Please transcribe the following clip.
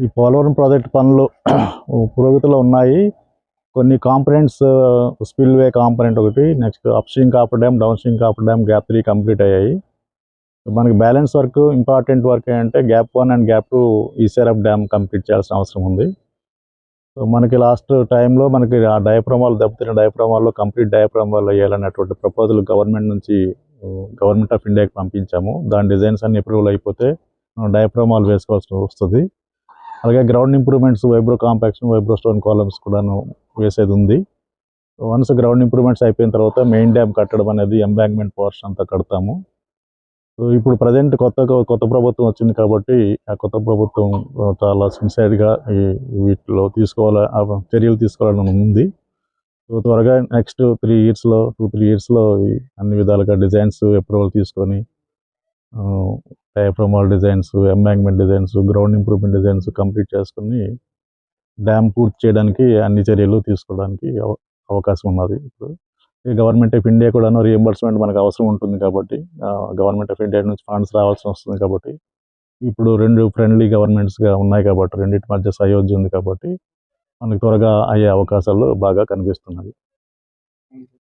ఈ పోలవరం ప్రాజెక్ట్ పనులు పురోగతిలో ఉన్నాయి. కొన్ని కాంపనెంట్స్ స్పిల్వే కాంపనెంట్ ఒకటి, next upstream copper dam, down stream copper dam gap 3 complete అయ్యాయి. మనకి బ్యాలెన్స్ వర్క్, ఇంపార్టెంట్ వర్క్ ఏంటంటే gap 1 and gap 2 ECRF dam complete చేయాల్సిన అవసరం ఉంది. సో మనకి లాస్ట్ టైంలో మనకి ఆ డయాఫ్రామాలు దెబ్బతిన్న డయాఫ్రామాల్లో కంప్లీట్ డయాఫ్రామాలు వేయాలన్నటువంటి ప్రపోజల్ గవర్నమెంట్ నుంచి గవర్నమెంట్ ఆఫ్ ఇండియాకి పంపించాము. దాని డిజైన్స్ అన్ని అప్రూవల్ అయిపోతే డయాఫ్రామాలు వేసుకోవాల్సి వస్తుంది. అలాగే ground improvements, vibro compaction, వైబ్రో stone columns కూడాను వేసేది ఉంది. వన్స్ గ్రౌండ్ ఇంప్రూవ్మెంట్స్ అయిపోయిన తర్వాత మెయిన్ డ్యామ్ కట్టడం అనేది ఎంబాంక్మెంట్ పోర్షన్ అంతా కడతాము. సో ఇప్పుడు ప్రజెంట్ కొత్త ప్రభుత్వం వచ్చింది కాబట్టి ఆ కొత్త ప్రభుత్వం చాలా సిన్సియర్గా వీటిలో చర్యలు తీసుకోవాలని ఉంది. సో త్వరగా నెక్స్ట్ 2-3 ఇయర్స్లో అన్ని విధాలుగా డిజైన్స్ అప్రూవల్ తీసుకొని diaphragm wall designs, embankment designs, ground improvement designs complete చేసుకుని డ్యామ్ పూర్తి చేయడానికి అన్ని చర్యలు తీసుకోవడానికి అవకాశం ఉన్నది. ఇప్పుడు గవర్నమెంట్ ఆఫ్ ఇండియా కూడా రీఎంబర్స్మెంట్ మనకు అవసరం ఉంటుంది కాబట్టి గవర్నమెంట్ ఆఫ్ ఇండియా నుంచి ఫండ్స్ రావాల్సి వస్తుంది కాబట్టి ఇప్పుడు 2 ఫ్రెండ్లీ గవర్నమెంట్స్గా ఉన్నాయి కాబట్టి రెండింటి మధ్య సయోధ్య ఉంది కాబట్టి మనకి త్వరగా అయ్యే అవకాశాలు బాగా కనిపిస్తున్నాయి.